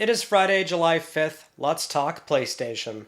It is Friday, July 5th. Let's talk PlayStation.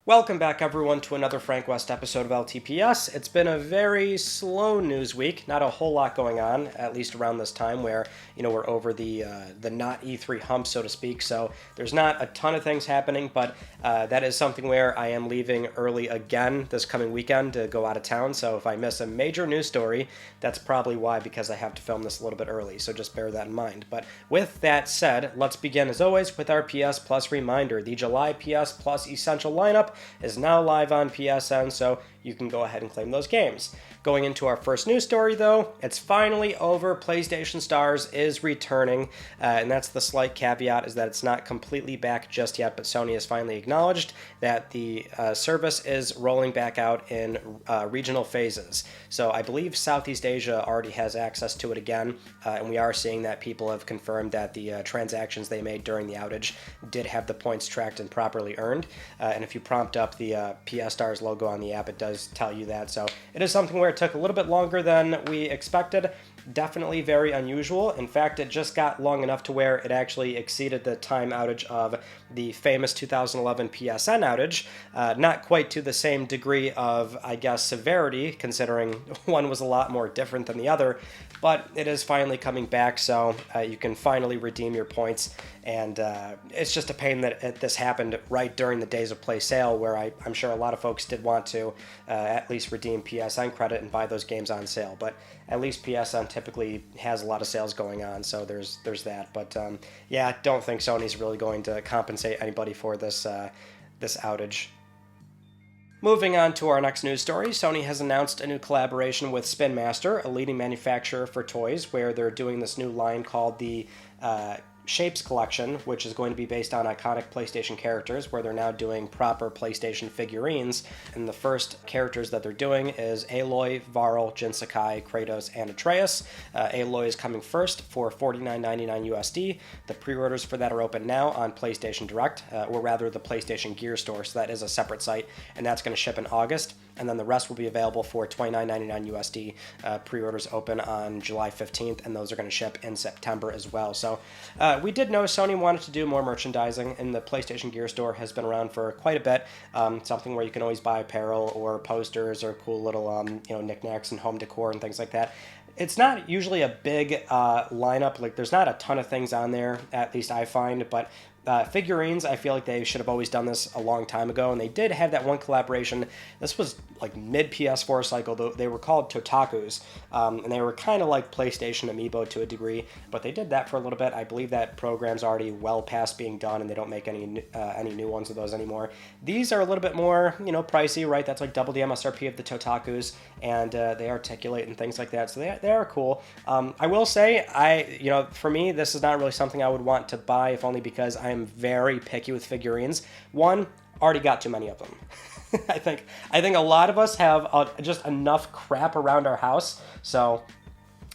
Welcome back, everyone, to another Frank West episode of LTPS. It's been a very slow news week. Not a whole lot going on, at least around this time where, we're over the not E3 hump, so to speak. So there's not a ton of things happening, but that is something where I am leaving early again this coming weekend to go out of town. So if I miss a major news story, that's probably why, because I have to film this a little bit early. So just bear that in mind. But with that said, let's begin, as always, with our PS Plus reminder. The July PS Plus Essential lineup is now live on PSN, so you can go ahead and claim those games. Going into our first news story, though, it's finally over. PlayStation Stars is returning, and that's the slight caveat, is that it's not completely back just yet, but Sony has finally acknowledged that the service is rolling back out in regional phases. So I believe Southeast Asia already has access to it again, and we are seeing that people have confirmed that the transactions they made during the outage did have the points tracked and properly earned, and if you prompt up the PS Stars logo on the app, it does tell you that. So it is something where it took a little bit longer than we expected. Definitely very unusual. In fact, it just got long enough to where it actually exceeded the time outage of the famous 2011 PSN outage. Not quite to the same degree of, I guess, severity, considering one was a lot more different than the other, but it is finally coming back, so you can finally redeem your points. And it's just a pain that this happened right during the Days of Play sale, where I'm sure a lot of folks did want to at least redeem PSN credit and buy those games on sale. But at least PSN typically has a lot of sales going on, so there's that. But yeah, don't think Sony's really going to compensate anybody for this outage. Moving on to our next news story, Sony has announced a new collaboration with Spin Master, a leading manufacturer for toys, where they're doing this new line called the Shapes Collection, which is going to be based on iconic PlayStation characters, where they're now doing proper PlayStation figurines. And the first characters that they're doing is Aloy, Varl, Jin Sakai, Kratos, and Atreus. Aloy is coming first for $49.99 USD. The pre-orders for that are open now on PlayStation Direct, or rather the PlayStation Gear Store, so that is a separate site, and that's going to ship in August. And then the rest will be available for $29.99 USD. Pre-orders open on July 15th, and those are going to ship in September as well. So we did know Sony wanted to do more merchandising, and the PlayStation Gear Store has been around for quite a bit. Something where you can always buy apparel or posters or cool little knickknacks and home decor and things like that. It's not usually a big lineup. Like, there's not a ton of things on there, at least I find, but figurines, I feel like they should have always done this a long time ago, and they did have that one collaboration. This was like mid-PS4 cycle, though. They were called Totakus, and they were kind of like PlayStation Amiibo to a degree, but they did that for a little bit. I believe that program's already well past being done, and they don't make any new ones of those anymore. These are a little bit more, pricey, right? That's like double the MSRP of the Totakus, and they articulate and things like that, so they are cool. I will say, for me, this is not really something I would want to buy, if only because I am very picky with figurines. One, already got too many of them. I think a lot of us have just enough crap around our house, so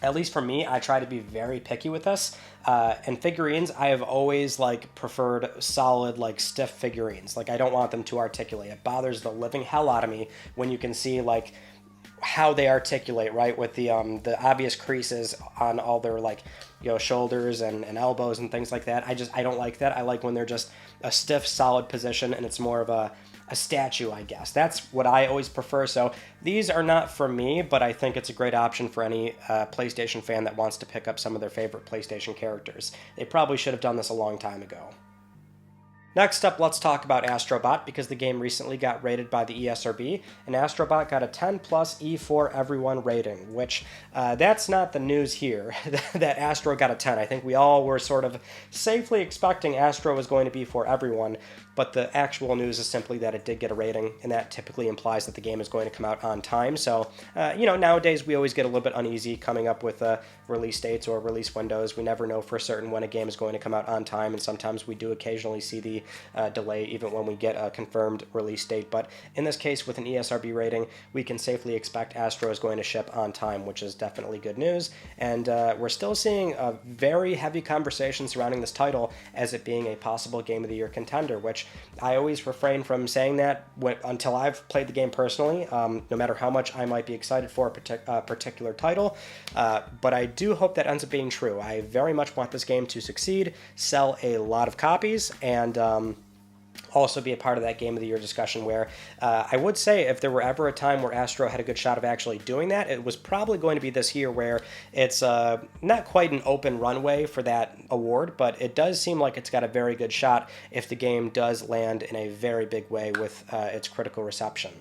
at least for me, I try to be very picky with this. And figurines, I have always preferred solid, stiff figurines. I don't want them to articulate. It bothers the living hell out of me when you can see how they articulate, right, with the obvious creases on all their shoulders and elbows and things like that. I don't like that. I like when they're just a stiff, solid position, and it's more of a statue, I guess. That's what I always prefer. So these are not for me, but I think it's a great option for any PlayStation fan that wants to pick up some of their favorite PlayStation characters. They probably should have done this a long time ago. Next up, let's talk about Astro Bot, because the game recently got rated by the ESRB, and Astro Bot got a 10 plus E for everyone rating, which that's not the news here, that Astro got a 10. I think we all were sort of safely expecting Astro was going to be for everyone, but the actual news is simply that it did get a rating, and that typically implies that the game is going to come out on time. So, nowadays we always get a little bit uneasy coming up with release dates or release windows. We never know for certain when a game is going to come out on time, and sometimes we do occasionally see the delay even when we get a confirmed release date. But in this case, with an ESRB rating, we can safely expect Astro is going to ship on time, which is definitely good news. And we're still seeing a very heavy conversation surrounding this title as it being a possible Game of the Year contender, which I always refrain from saying that until I've played the game personally, no matter how much I might be excited for a particular title. But I do hope that ends up being true. I very much want this game to succeed, sell a lot of copies, and also be a part of that Game of the Year discussion where I would say if there were ever a time where Astro had a good shot of actually doing that, it was probably going to be this year where it's not quite an open runway for that award, but it does seem like it's got a very good shot if the game does land in a very big way with its critical reception.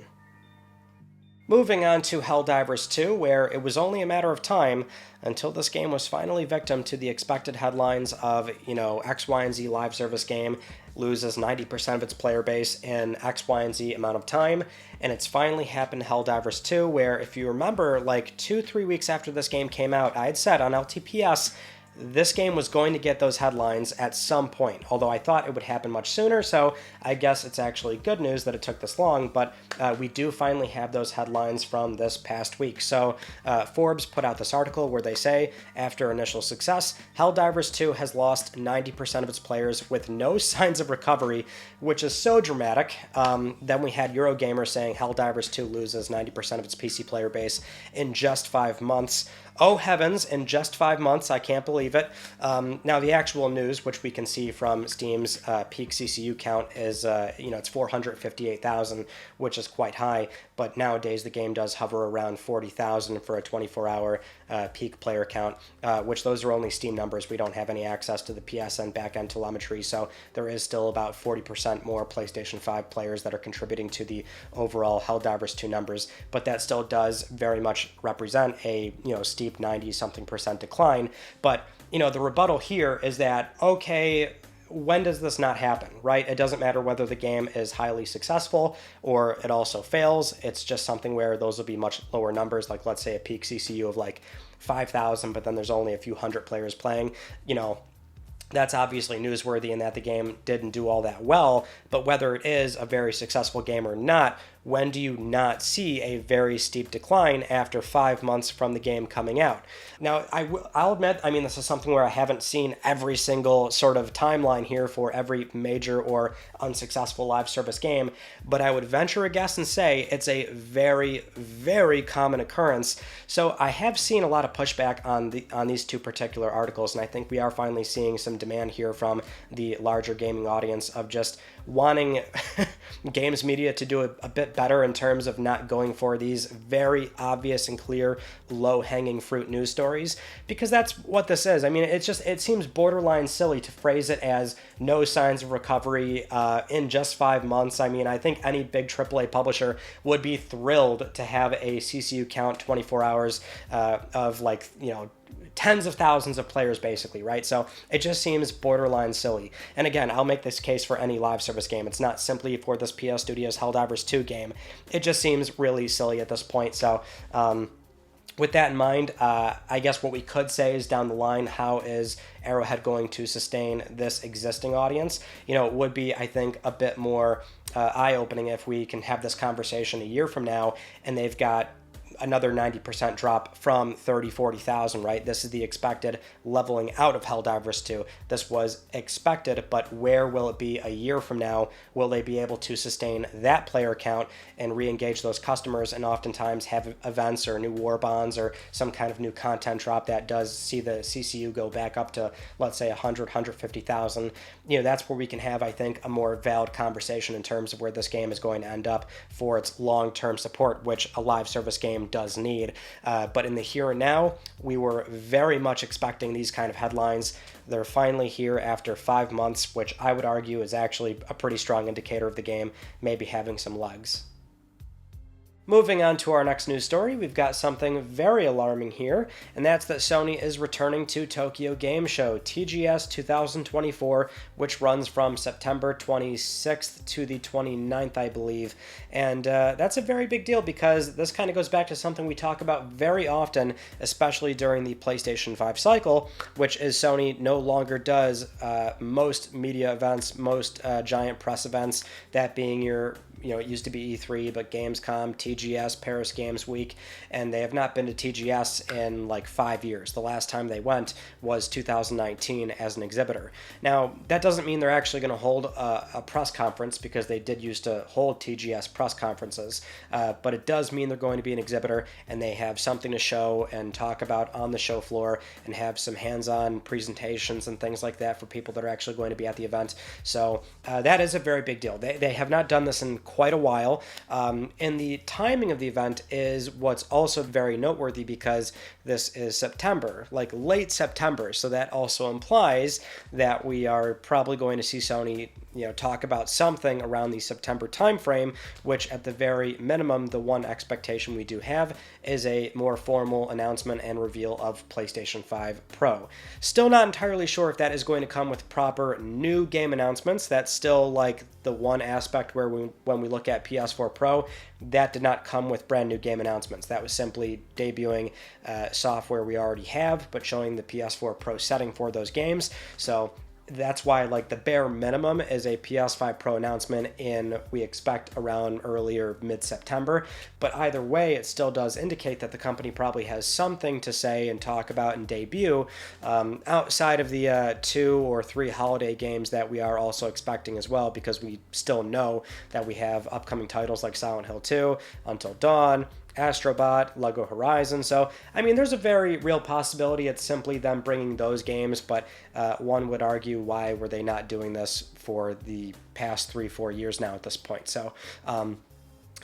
Moving on to Helldivers 2, where it was only a matter of time until this game was finally victim to the expected headlines of, X, Y, and Z live service game loses 90% of its player base in X, Y, and Z amount of time, and it's finally happened to Helldivers 2, where if you remember, like 2-3 weeks after this game came out, I had said on LTPS this game was going to get those headlines at some point, although I thought it would happen much sooner, so I guess it's actually good news that it took this long, but we do finally have those headlines from this past week. So Forbes put out this article where they say, after initial success, Helldivers 2 has lost 90% of its players with no signs of recovery, which is so dramatic. Then we had Eurogamer saying Helldivers 2 loses 90% of its PC player base in just 5 months. Oh heavens, in just 5 months, I can't believe it. Now the actual news, which we can see from Steam's peak CCU count is, it's 458,000, which is quite high, but nowadays the game does hover around 40,000 for a 24-hour peak player count, which those are only Steam numbers. We don't have any access to the PSN backend telemetry, so there is still about 40% more PlayStation 5 players that are contributing to the overall Helldivers 2 numbers, but that still does very much represent a, steep 90-something% decline. But, the rebuttal here is that, okay, when does this not happen, right? It doesn't matter whether the game is highly successful or it also fails. It's just something where those will be much lower numbers, like let's say a peak CCU of like 5,000, but then there's only a few hundred players playing, That's obviously newsworthy in that the game didn't do all that well, but whether it is a very successful game or not, when do you not see a very steep decline after 5 months from the game coming out? Now, I'll admit, this is something where I haven't seen every single sort of timeline here for every major or unsuccessful live service game, but I would venture a guess and say it's a very, very common occurrence. So I have seen a lot of pushback on these two particular articles, and I think we are finally seeing some demand here from the larger gaming audience of just wanting games media to do a bit better in terms of not going for these very obvious and clear low-hanging fruit news stories, because that's what this is. It seems borderline silly to phrase it as no signs of recovery in just 5 months. I think any big AAA publisher would be thrilled to have a CCU count 24 hours of tens of thousands of players, basically, right? So it just seems borderline silly. And again, I'll make this case for any live service game. It's not simply for this PS Studios Helldivers 2 game. It just seems really silly at this point. So with that in mind, I guess what we could say is down the line, how is Arrowhead going to sustain this existing audience? It would be, I think, a bit more eye-opening if we can have this conversation a year from now and they've got another 90% drop from 40,000, right? This is the expected leveling out of Helldivers 2. This was expected, but where will it be a year from now? Will they be able to sustain that player count and re-engage those customers and oftentimes have events or new war bonds or some kind of new content drop that does see the CCU go back up to, let's say, 150,000? That's where we can have, I think, a more valid conversation in terms of where this game is going to end up for its long-term support, which a live service game does need. But in the here and now, we were very much expecting these kind of headlines. They're finally here after 5 months, which I would argue is actually a pretty strong indicator of the game maybe having some legs. Moving on to our next news story, we've got something very alarming here, and that's that Sony is returning to Tokyo Game Show, TGS 2024, which runs from September 26th to the 29th, I believe. And that's a very big deal because this kind of goes back to something we talk about very often, especially during the PlayStation 5 cycle, which is Sony no longer does most media events, most giant press events, that being your it used to be E3, but Gamescom, TGS, Paris Games Week, and they have not been to TGS in like 5 years. The last time they went was 2019 as an exhibitor. Now, that doesn't mean they're actually going to hold a press conference, because they did used to hold TGS press conferences, but it does mean they're going to be an exhibitor, and they have something to show and talk about on the show floor, and have some hands-on presentations and things like that for people that are actually going to be at the event. So that is a very big deal. They have not done this in quite a while, and the timing of the event is what's also very noteworthy, because this is September, like late September, so that also implies that we are probably going to see Sony talk about something around the September timeframe, which at the very minimum, the one expectation we do have is a more formal announcement and reveal of PlayStation 5 Pro. Still not entirely sure if that is going to come with proper new game announcements. That's still like the one aspect where when we look at PS4 Pro, that did not come with brand new game announcements. That was simply debuting software we already have, but showing the PS4 Pro setting for those games. So that's why like the bare minimum is a PS5 Pro announcement we expect around early or mid-September. But either way, it still does indicate that the company probably has something to say and talk about and debut outside of the 2 or 3 holiday games that we are also expecting as well, because we still know that we have upcoming titles like Silent Hill 2, Until Dawn, Astro Bot, Lego Horizon. So, I mean, there's a very real possibility it's simply them bringing those games, but one would argue, why were they not doing this for the past 3-4 years now at this point? So,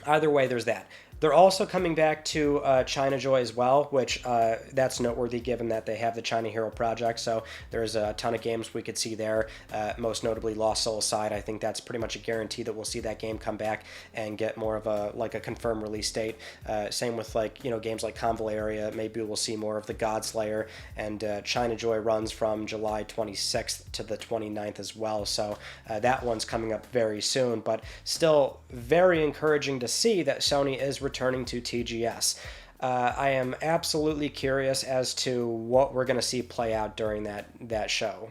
either way, there's that. They're also coming back to China Joy as well, which that's noteworthy given that they have the China Hero project. So there's a ton of games we could see there, most notably Lost Soul Aside. I think that's pretty much a guarantee that we'll see that game come back and get more of a confirmed release date. Same with games like Convaleria. Maybe we'll see more of the Godslayer, and China Joy runs from July 26th to the 29th as well. So that one's coming up very soon, but still very encouraging to see that Sony is returning to TGS. I am absolutely curious as to what we're going to see play out during that show.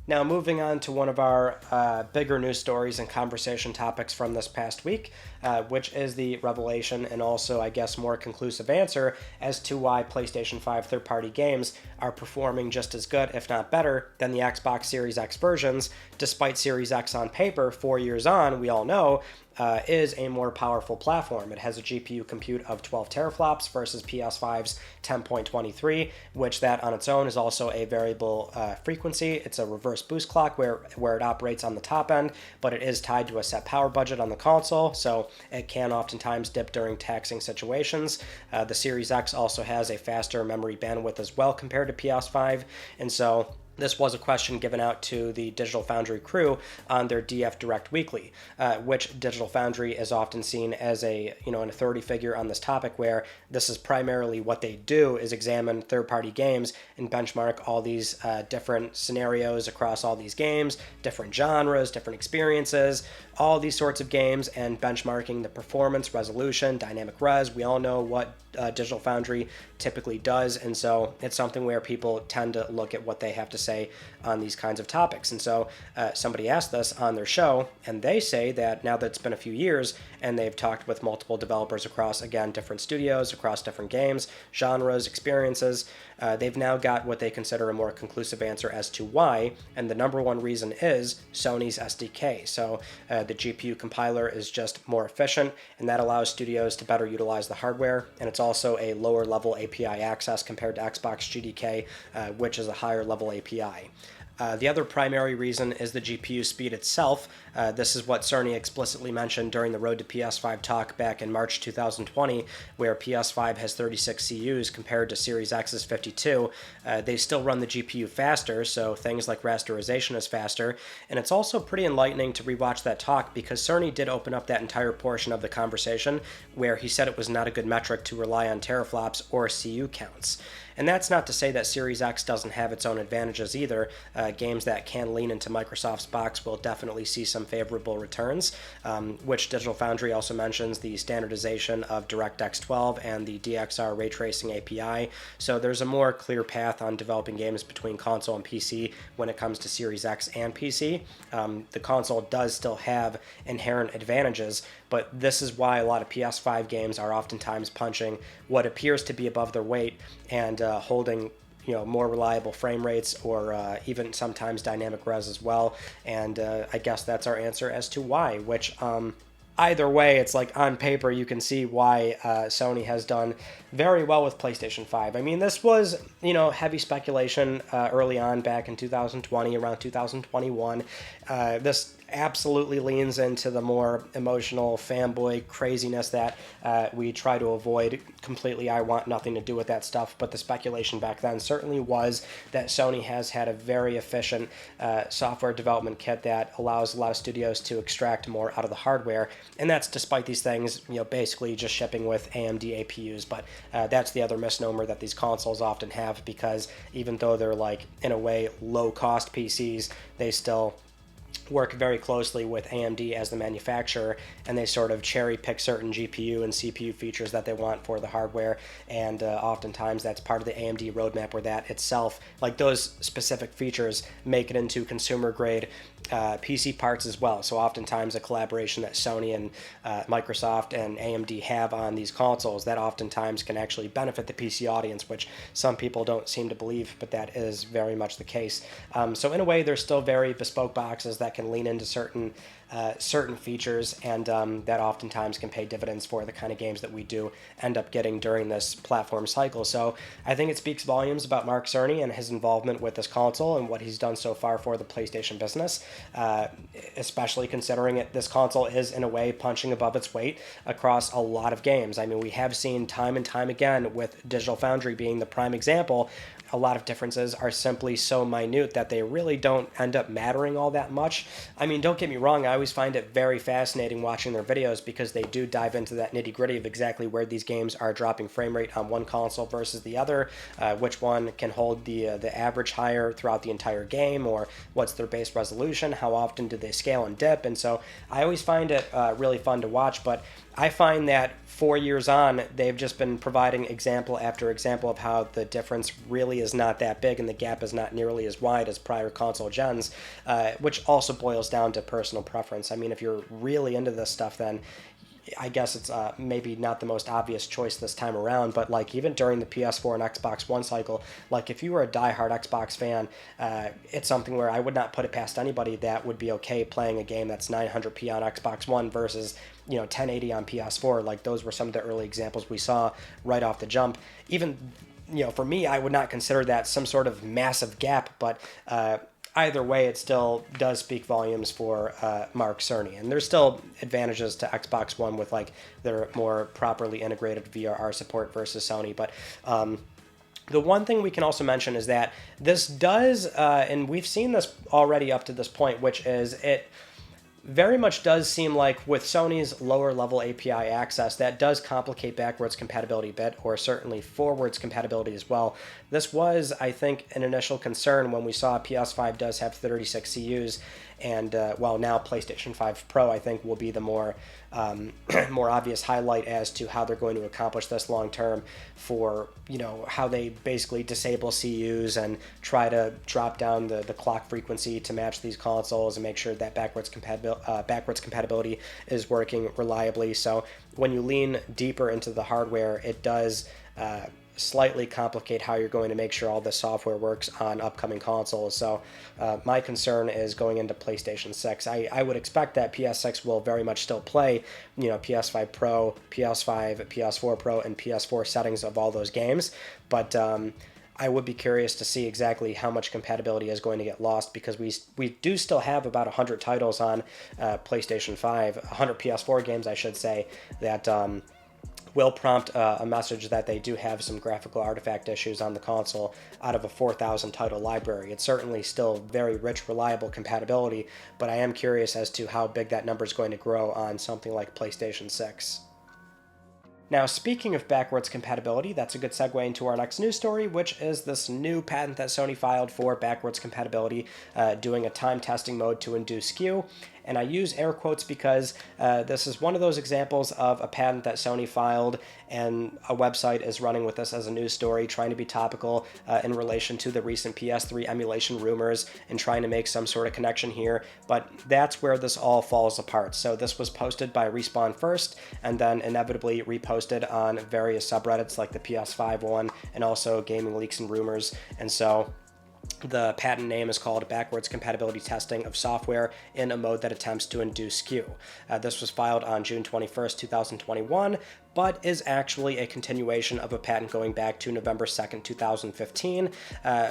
Now, moving on to one of our bigger news stories and conversation topics from this past week, which is the revelation and also, I guess, more conclusive answer as to why PlayStation 5 third-party games are performing just as good, if not better, than the Xbox Series X versions, despite Series X on paper, 4 years on, we all know, is a more powerful platform. It has a GPU compute of 12 teraflops versus PS5's 10.23, which that on its own is also a variable frequency. It's a reverse boost clock where it operates on the top end, but it is tied to a set power budget on the console, so it can oftentimes dip during taxing situations. The Series X also has a faster memory bandwidth as well compared to PS5, and so this was a question given out to the Digital Foundry crew on their DF Direct Weekly, which Digital Foundry is often seen as an authority figure on this topic, where this is primarily what they do, is examine third-party games and benchmark all these different scenarios across all these games, different genres, different experiences, all these sorts of games, and benchmarking the performance, resolution, dynamic res. We all know what Digital Foundry typically does, and so it's something where people tend to look at what they have to say on these kinds of topics. And so somebody asked this on their show, and they say that now that it's been a few years and they've talked with multiple developers across, again, different studios, across different games, genres, experiences, they've now got what they consider a more conclusive answer as to why, and the number one reason is Sony's SDK. So the GPU compiler is just more efficient, and that allows studios to better utilize the hardware, and it's also a lower level API access compared to Xbox GDK, which is a higher level API. The other primary reason is the GPU speed itself. This is what Sony explicitly mentioned during the Road to PS5 talk back in March 2020, where PS5 has 36 CUs compared to Series X's 52. They still run the GPU faster, so things like rasterization is faster. And it's also pretty enlightening to rewatch that talk because Sony did open up that entire portion of the conversation where he said it was not a good metric to rely on teraflops or CU counts. And that's not to say that Series X doesn't have its own advantages either. Games that can lean into Microsoft's box will definitely see some favorable returns, which Digital Foundry also mentions the standardization of DirectX 12 and the DXR ray tracing API. So there's a more clear path on developing games between console and PC when it comes to Series X and PC. The console does still have inherent advantages, but this is why a lot of PS5 games are oftentimes punching what appears to be above their weight and holding more reliable frame rates or even sometimes dynamic res as well. And I guess that's our answer as to why, which either way, it's like on paper you can see why Sony has done very well with PlayStation 5. I mean, this was, heavy speculation early on back in 2020, around 2021. This absolutely leans into the more emotional fanboy craziness that we try to avoid completely. I want nothing to do with that stuff, but the speculation back then certainly was that Sony has had a very efficient software development kit that allows a lot of studios to extract more out of the hardware, and that's despite these things, basically just shipping with AMD APUs. But that's the other misnomer that these consoles often have, because even though they're in a way low-cost PCs, they still work very closely with AMD as the manufacturer, and they sort of cherry pick certain GPU and CPU features that they want for the hardware, and oftentimes that's part of the AMD roadmap where that itself, those specific features, make it into consumer grade PC parts as well. So oftentimes a collaboration that Sony and Microsoft and AMD have on these consoles, that oftentimes can actually benefit the PC audience, which some people don't seem to believe, but that is very much the case. So in a way, they're still very bespoke boxes that can lean into certain features, and that oftentimes can pay dividends for the kind of games that we do end up getting during this platform cycle. So I think it speaks volumes about Mark Cerny and his involvement with this console and what he's done so far for the PlayStation business, especially considering this console is in a way punching above its weight across a lot of games. I mean, we have seen time and time again, with Digital Foundry being the prime example, a lot of differences are simply so minute that they really don't end up mattering all that much. I mean, don't get me wrong, I always find it very fascinating watching their videos because they do dive into that nitty-gritty of exactly where these games are dropping frame rate on one console versus the other, which one can hold the average higher throughout the entire game, or what's their base resolution, how often do they scale and dip. And so I always find it really fun to watch, but I find that 4 years on, they've just been providing example after example of how the difference really is not that big and the gap is not nearly as wide as prior console gens, which also boils down to personal preference. I mean, if you're really into this stuff, then I guess it's maybe not the most obvious choice this time around, but even during the PS4 and Xbox One cycle, if you were a diehard Xbox fan, it's something where I would not put it past anybody that would be okay playing a game that's 900p on Xbox One versus 1080 on PS4. Those were some of the early examples we saw right off the jump. Even for me, I would not consider that some sort of massive gap, but either way, it still does speak volumes for Mark Cerny. And there's still advantages to Xbox One with their more properly integrated VRR support versus Sony. But the one thing we can also mention is that this does, and we've seen this already up to this point, which is it very much does seem like with Sony's lower level API access, that does complicate backwards compatibility a bit, or certainly forwards compatibility as well. This was, I think, an initial concern when we saw PS5 does have 36 CUs, and now PlayStation 5 Pro, I think, will be the more obvious highlight as to how they're going to accomplish this long term, for how they basically disable CUs and try to drop down the clock frequency to match these consoles and make sure that backwards compatibility is working reliably. So when you lean deeper into the hardware, it does slightly complicate how you're going to make sure all the software works on upcoming consoles. So my concern is going into PlayStation 6. I would expect that PS6 will very much still play, PS5 Pro, PS5, PS4 Pro, and PS4 settings of all those games, but I would be curious to see exactly how much compatibility is going to get lost, because we do still have about 100 titles on PlayStation 5, 100 PS4 games, I should say, that will prompt a message that they do have some graphical artifact issues on the console out of a 4,000 title library. It's certainly still very rich, reliable compatibility, but I am curious as to how big that number is going to grow on something like PlayStation 6. Now, speaking of backwards compatibility, that's a good segue into our next news story, which is this new patent that Sony filed for backwards compatibility, doing a time testing mode to undo skew. And I use air quotes because this is one of those examples of a patent that Sony filed, and a website is running with this as a news story, trying to be topical in relation to the recent PS3 emulation rumors and trying to make some sort of connection here. But that's where this all falls apart. So this was posted by Respawn first, and then inevitably reposted on various subreddits like the PS5 one, and also Gaming Leaks and Rumors. And so the patent name is called Backwards Compatibility Testing of Software in a Mode that Attempts to Undo Skew. This was filed on June 21st, 2021, but is actually a continuation of a patent going back to November 2nd, 2015.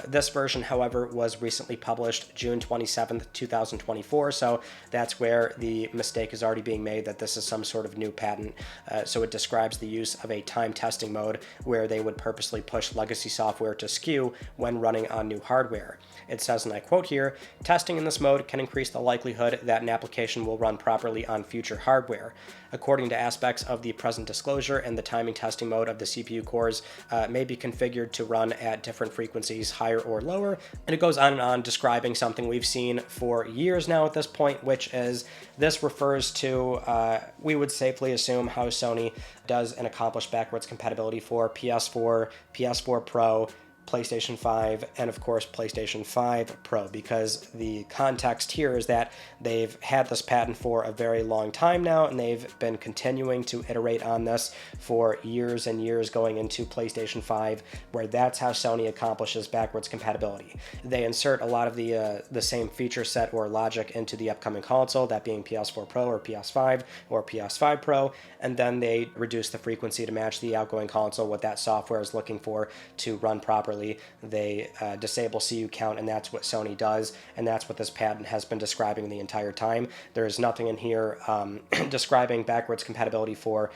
This version, however, was recently published June 27th, 2024, so that's where the mistake is already being made that this is some sort of new patent. So it describes the use of a time testing mode where they would purposely push legacy software to skew when running on new hardware. It says, and I quote here, "Testing in this mode can increase the likelihood that an application will run properly on future hardware. According to aspects of the present disclosure, and the timing testing mode of the CPU cores may be configured to run at different frequencies, higher or lower." And it goes on describing something we've seen for years now at this point, which is this refers to, we would safely assume, how Sony does and accomplish backwards compatibility for PS4, PS4 Pro, PlayStation 5, and of course PlayStation 5 Pro, because the context here is that they've had this patent for a very long time now, and they've been continuing to iterate on this for years and years going into PlayStation 5, where that's how Sony accomplishes backwards compatibility. They insert a lot of the same feature set or logic into the upcoming console, that being PS4 Pro or PS5 or PS5 Pro, and then they reduce the frequency to match the outgoing console, what that software is looking for to run properly. They disable CU count, and that's what Sony does, and that's what this patent has been describing the entire time. There is nothing in here describing backwards compatibility for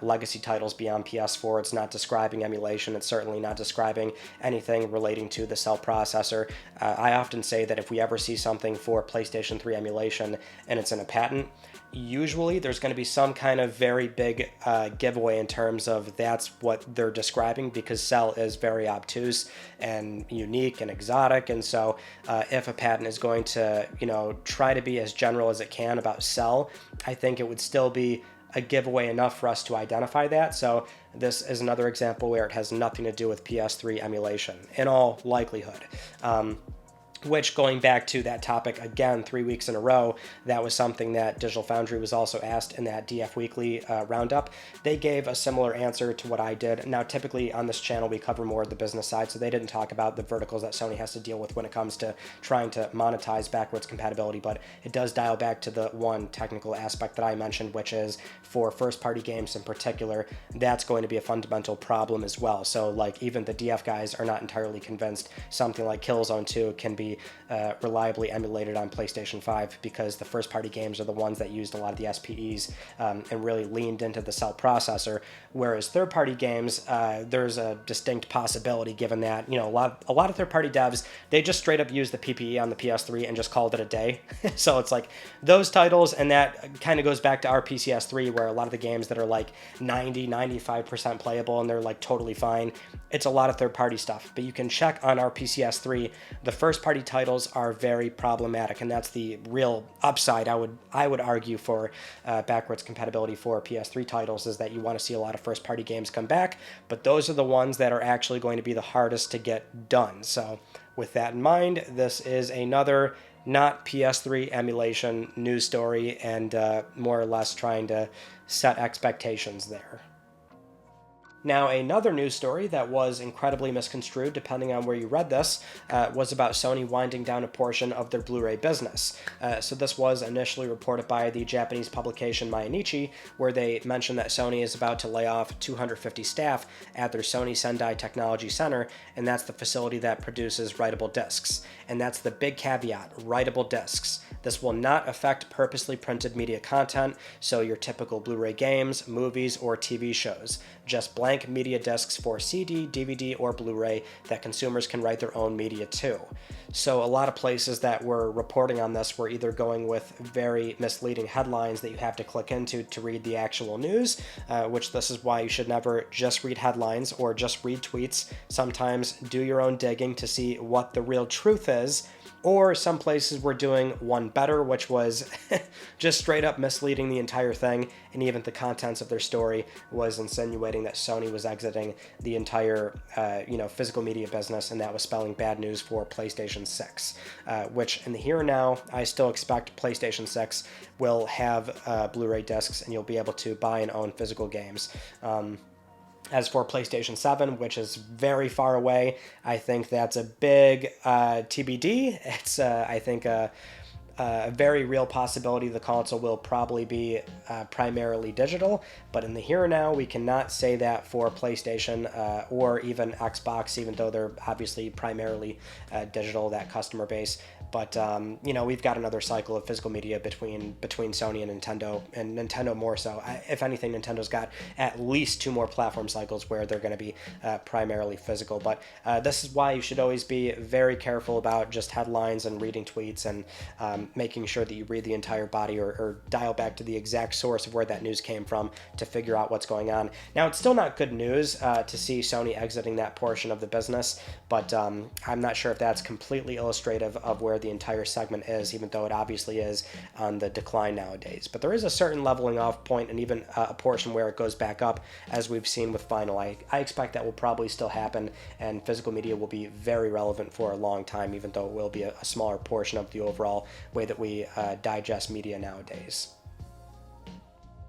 legacy titles beyond PS4. It's not describing emulation. It's certainly not describing anything relating to the cell processor. I often say that if we ever see something for PlayStation 3 emulation and it's in a patent, usually there's going to be some kind of very big giveaway in terms of that's what they're describing, because Cell is very obtuse and unique and exotic. And so if a patent is going to, try to be as general as it can about Cell, I think it would still be a giveaway enough for us to identify that. So this is another example where it has nothing to do with PS3 emulation in all likelihood. Which, going back to that topic again 3 weeks in a row, that was something that Digital Foundry was also asked in that DF Weekly roundup. They gave a similar answer to what I did. Now, typically on this channel, we cover more of the business side, so they didn't talk about the verticals that Sony has to deal with when it comes to trying to monetize backwards compatibility, but it does dial back to the one technical aspect that I mentioned, which is for first-party games in particular, that's going to be a fundamental problem as well. So, like, even the DF guys are not entirely convinced something like Killzone 2 can be reliably emulated on PlayStation 5, because the first-party games are the ones that used a lot of the SPEs and really leaned into the cell processor, whereas third-party games, there's a distinct possibility, given that a lot of third-party devs, they just straight up use the PPE on the PS3 and just called it a day. So it's like those titles, and that kind of goes back to our PCS3, where a lot of the games that are like 90-95% playable and they're like totally fine, it's a lot of third-party stuff. But you can check on our PCS3, the first-party titles are very problematic, and that's the real upside, I would argue, for backwards compatibility for PS3 titles, is that you want to see a lot of first-party games come back, but those are the ones that are actually going to be the hardest to get done. So with that in mind, this is another not PS3 emulation news story, and more or less trying to set expectations there. Now, another news story that was incredibly misconstrued, depending on where you read this, was about Sony winding down a portion of their Blu-ray business. So this was initially reported by the Japanese publication Mainichi, where they mentioned that Sony is about to lay off 250 staff at their Sony Sendai Technology Center, and that's the facility that produces writable discs. And that's the big caveat, writable discs. This will not affect purposely printed media content, so your typical Blu-ray games, movies, or TV shows. Just blank media discs for CD, DVD, or Blu-ray that consumers can write their own media to. So a lot of places that were reporting on this were either going with very misleading headlines that you have to click into to read the actual news, which this is why you should never just read headlines or just read tweets. Sometimes do your own digging to see what the real truth is. Or some places were doing one better, which was just straight up misleading the entire thing, and even the contents of their story was insinuating that Sony was exiting the entire, physical media business, and that was spelling bad news for PlayStation 6, which in the here and now, I still expect PlayStation 6 will have Blu-ray discs, and you'll be able to buy and own physical games. As for PlayStation 7, which is very far away, I think that's a big TBD. It's, I think, a very real possibility the console will probably be primarily digital, but in the here and now, we cannot say that for PlayStation or even Xbox, even though they're obviously primarily digital, that customer base. But, we've got another cycle of physical media between Sony and Nintendo more so. If anything, Nintendo's got at least 2 more platform cycles where they're going to be primarily physical. But this is why you should always be very careful about just headlines and reading tweets and making sure that you read the entire body or dial back to the exact source of where that news came from to figure out what's going on. Now, it's still not good news to see Sony exiting that portion of the business, but I'm not sure if that's completely illustrative of where the entire segment is, even though it obviously is on the decline nowadays. But there is a certain leveling off point and even a portion where it goes back up, as we've seen with vinyl. I expect that will probably still happen, and physical media will be very relevant for a long time, even though it will be a smaller portion of the overall way that we digest media nowadays.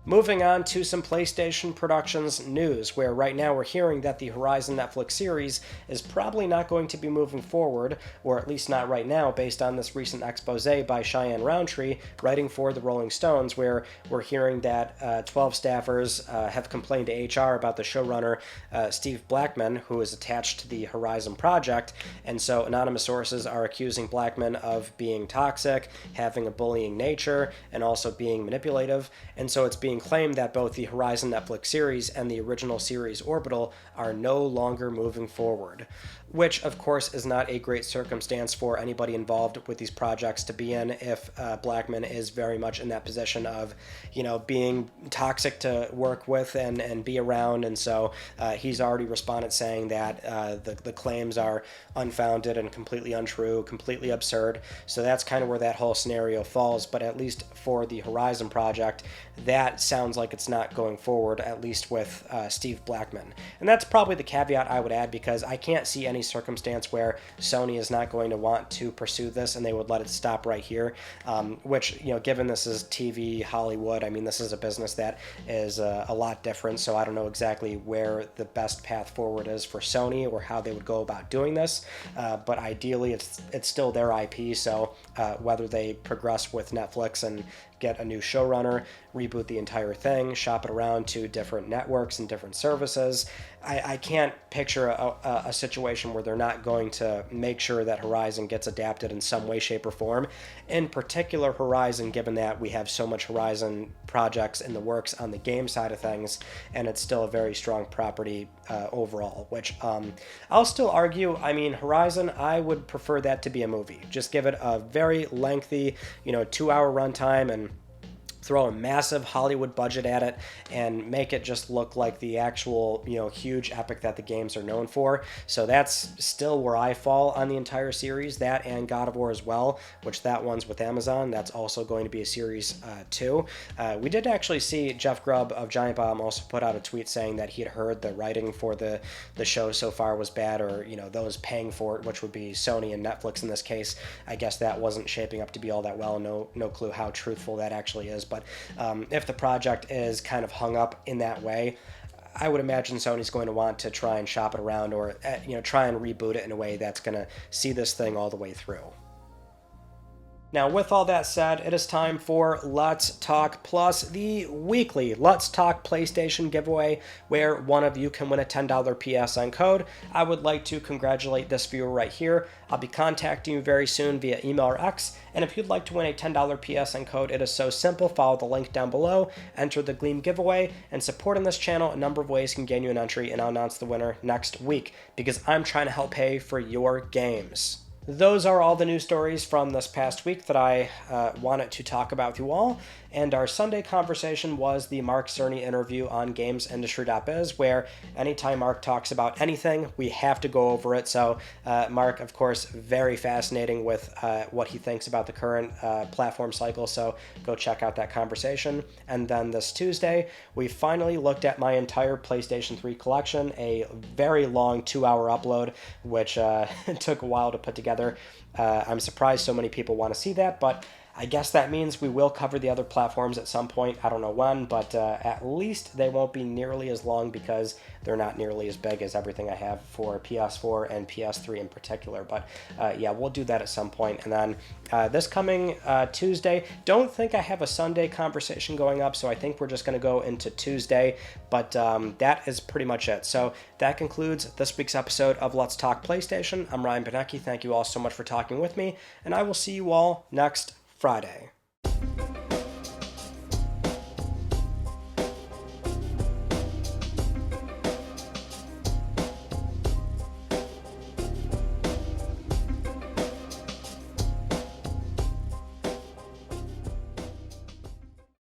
Moving on to some PlayStation Productions news, where right now we're hearing that the Horizon Netflix series is probably not going to be moving forward, or at least not right now, based on this recent expose by Cheyenne Roundtree, writing for the Rolling Stones, where we're hearing that 12 staffers have complained to HR about the showrunner, Steve Blackman, who is attached to the Horizon project, and so anonymous sources are accusing Blackman of being toxic, having a bullying nature, and also being manipulative, and so it's being claimed that both the Horizon Netflix series and the original series Orbital are no longer moving forward, which of course is not a great circumstance for anybody involved with these projects to be in if Blackman is very much in that position of, being toxic to work with and be around, and so he's already responded saying that the claims are unfounded and completely untrue, completely absurd, so that's kind of where that whole scenario falls, but at least for the Horizon project, that sounds like it's not going forward, at least with Steve Blackman. And that's probably the caveat I would add, because I can't see any circumstance where Sony is not going to want to pursue this and they would let it stop right here, which, given this is TV, Hollywood, I mean, this is a business that is a lot different, so I don't know exactly where the best path forward is for Sony or how they would go about doing this, but ideally it's still their IP, so whether they progress with Netflix and get a new showrunner, reboot the entire thing, shop it around to different networks and different services. I can't picture a situation where they're not going to make sure that Horizon gets adapted in some way, shape, or form. In particular, Horizon, given that we have so much Horizon projects in the works on the game side of things, and it's still a very strong property overall, which I'll still argue, Horizon, I would prefer that to be a movie. Just give it a very lengthy, 2-hour runtime and throw a massive Hollywood budget at it and make it just look like the actual, huge epic that the games are known for. So that's still where I fall on the entire series, that and God of War as well, which that one's with Amazon. That's also going to be a series too. We did actually see Jeff Grubb of Giant Bomb also put out a tweet saying that he had heard the writing for the show so far was bad, or, those paying for it, which would be Sony and Netflix in this case. I guess that wasn't shaping up to be all that well. No clue how truthful that actually is. But if the project is kind of hung up in that way, I would imagine Sony's going to want to try and shop it around, or try and reboot it in a way that's going to see this thing all the way through. Now, with all that said, it is time for Let's Talk Plus, the weekly Let's Talk PlayStation giveaway, where one of you can win a $10 PSN code. I would like to congratulate this viewer right here. I'll be contacting you very soon via email or X, and if you'd like to win a $10 PSN code, it is so simple. Follow the link down below, enter the Gleam giveaway, and supporting this channel a number of ways can gain you an entry, and I'll announce the winner next week, because I'm trying to help pay for your games. Those are all the news stories from this past week that I wanted to talk about with you all. And our Sunday conversation was the Mark Cerny interview on GamesIndustry.biz, where anytime Mark talks about anything, we have to go over it. So Mark, of course, very fascinating with what he thinks about the current platform cycle. So go check out that conversation. And then this Tuesday, we finally looked at my entire PlayStation 3 collection, a very long 2-hour upload, which took a while to put together. I'm surprised so many people want to see that, but I guess that means we will cover the other platforms at some point. I don't know when, but at least they won't be nearly as long, because they're not nearly as big as everything I have for PS4 and PS3 in particular. But yeah, we'll do that at some point. And then this coming Tuesday, don't think I have a Sunday conversation going up, so I think we're just going to go into Tuesday. But that is pretty much it. So that concludes this week's episode of Let's Talk PlayStation. I'm Ryan Benecki. Thank you all so much for talking with me, and I will see you all next Friday.